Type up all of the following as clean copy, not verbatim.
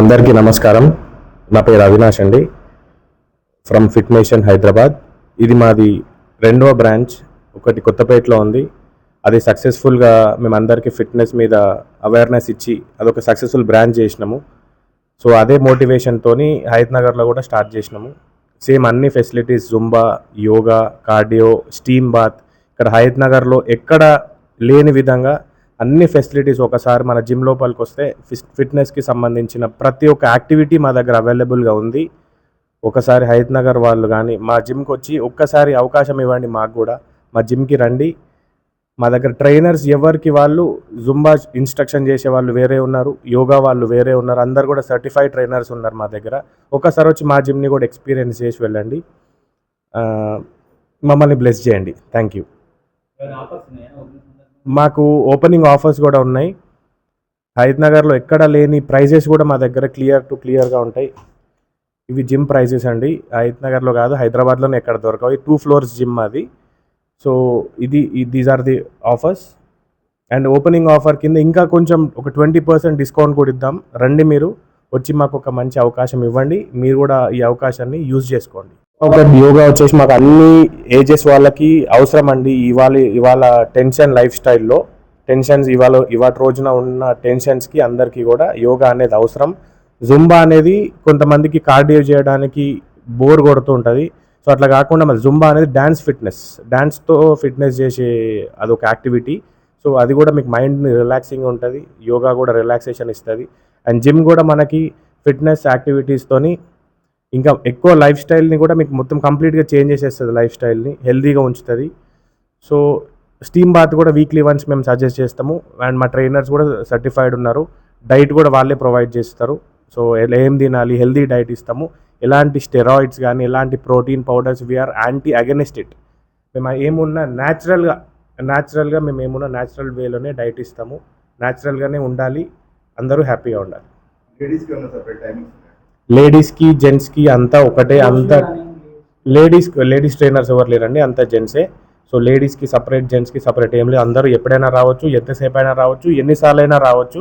అందరికీ నమస్కారం. నా పేరు అవినాష్ అండి, ఫ్రమ్ ఫిట్ నేషన్ హైదరాబాద్. ఇది మాది రెండవ బ్రాంచ్. ఒకటి కొత్తపేటలో ఉంది. అది సక్సెస్ఫుల్గా మేము అందరికీ ఫిట్నెస్ మీద అవేర్నెస్ ఇచ్చి అదొక సక్సెస్ఫుల్ బ్రాంచ్ చేసినాము. సో అదే మోటివేషన్తో హైదనగర్లో కూడా స్టార్ట్ చేసినాము. సేమ్ అన్ని facilities, Zumba, yoga, cardio, steam bath ఇక్కడ హైదనగర్లో ఎక్కడ లేని విధంగా అన్ని ఫెసిలిటీస్ ఒకసారి మన జిమ్ లోపలికి వస్తే ఫిట్నెస్కి సంబంధించిన ప్రతి ఒక్క యాక్టివిటీ మా దగ్గర అవైలబుల్గా ఉంది. ఒకసారి హైదనగర్ వాళ్ళు కానీ మా జిమ్కి వచ్చి ఒక్కసారి అవకాశం ఇవ్వండి. మాకు కూడా మా జిమ్కి రండి. మా దగ్గర ట్రైనర్స్ ఎవరికి వాళ్ళు జుంబా ఇన్స్ట్రక్షన్ చేసే వాళ్ళు వేరే ఉన్నారు, యోగా వాళ్ళు వేరే ఉన్నారు. అందరు కూడా సర్టిఫైడ్ ట్రైనర్స్ ఉన్నారు మా దగ్గర. ఒకసారి వచ్చి మా జిమ్ని కూడా ఎక్స్పీరియన్స్ చేసి వెళ్ళండి. మమ్మల్ని బ్లెస్ చేయండి. Thank you. మాకు ఓపెనింగ్ ఆఫర్స్ కూడా ఉన్నాయి. హైదనగర్లో ఎక్కడ లేని ప్రైజెస్ కూడా మా దగ్గర క్లియర్గా ఉంటాయి. ఇవి జిమ్ ప్రైజెస్ అండి. హైదనగర్లో కాదు, హైదరాబాద్లోనే ఎక్కడ దొరకవు. 2 floors జిమ్ అది. So these are the offers. And opening offer కింద ఇంకా కొంచెం ఒక 20% డిస్కౌంట్ కూడా ఇద్దాం. రండి, మీరు వచ్చి మాకు ఒక మంచి అవకాశం ఇవ్వండి. మీరు కూడా ఈ అవకాశాన్ని యూజ్ చేసుకోండి. ఒక యోగా వచ్చేసి మాకు అన్ని ఏజెస్ వాళ్ళకి అవసరం అండి. ఇవాళ టెన్షన్ లైఫ్ స్టైల్లో టెన్షన్స్ ఇవాళ రోజున ఉన్న టెన్షన్స్కి అందరికీ కూడా యోగా అనేది అవసరం. జుంబా అనేది కొంతమందికి కార్డియో చేయడానికి బోర్ కొడుతూ ఉంటుంది. సో అట్లా కాకుండా మన జుంబా అనేది డాన్స్తో ఫిట్నెస్ చేసే అదొక యాక్టివిటీ. సో అది కూడా మీకు మైండ్ని రిలాక్సింగ్ ఉంటుంది. యోగా కూడా రిలాక్సేషన్ ఇస్తుంది. అండ్ జిమ్ కూడా మనకి ఫిట్నెస్ యాక్టివిటీస్తోని ఇంకా ఎక్కువ లైఫ్ స్టైల్ని కూడా మీకు మొత్తం కంప్లీట్గా చేంజ్ చేసేస్తుంది. లైఫ్ స్టైల్ని హెల్తీగా ఉంచుతుంది. సో స్టీమ్ బాత్ కూడా వీక్లీ వన్స్ మేము సజెస్ట్ చేస్తాము. అండ్ మా ట్రైనర్స్ కూడా సర్టిఫైడ్ ఉన్నారు. డైట్ కూడా వాళ్ళే ప్రొవైడ్ చేస్తారు. సో ఏం తినాలి, హెల్తీ డైట్ ఇస్తాము. ఎలాంటి స్టెరాయిడ్స్ కానీ ఎలాంటి protein powders we are anti against it. మేము ఏమున్నా న్యాచురల్గా మేము ఏమున్నా న్యాచురల్ వేలోనే డైట్ ఇస్తాము. న్యాచురల్గానే ఉండాలి, అందరూ హ్యాపీగా ఉండాలి. లేడీస్కి జెంట్స్కి అంతా ఒకటే. లేడీస్ ట్రైనర్స్ ఎవరు లేరండి, అంతా జెంట్సే. సో లేడీస్కి సపరేట్, జెంట్స్కి సపరేట్ ఏం లేదు. అందరూ ఎప్పుడైనా రావచ్చు, ఎంతసేపు అయినా రావచ్చు, ఎన్నిసార్లు అయినా రావచ్చు.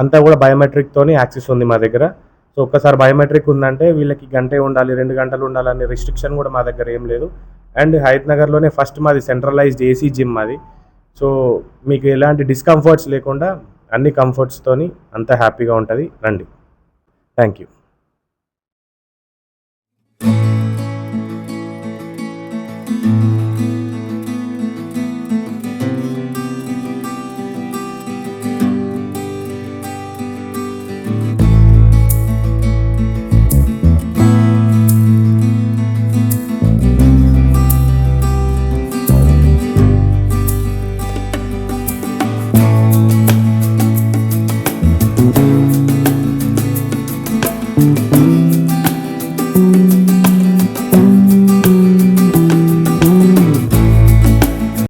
అంతా కూడా బయోమెట్రిక్తోనే యాక్సెస్ ఉంది మా దగ్గర. సో ఒక్కసారి బయోమెట్రిక్ ఉందంటే వీళ్ళకి గంటే ఉండాలి, 2 గంటలు ఉండాలనే రిస్ట్రిక్షన్ కూడా మా దగ్గర ఏం లేదు. అండ్ హైదనగర్లోనే ఫస్ట్ మాది సెంట్రలైజ్డ్ ఏసీ జిమ్ అది. సో మీకు ఎలాంటి డిస్కంఫర్ట్స్ లేకుండా అన్ని కంఫర్ట్స్తోని అంతా హ్యాపీగా ఉంటుంది. రండి. Thank you.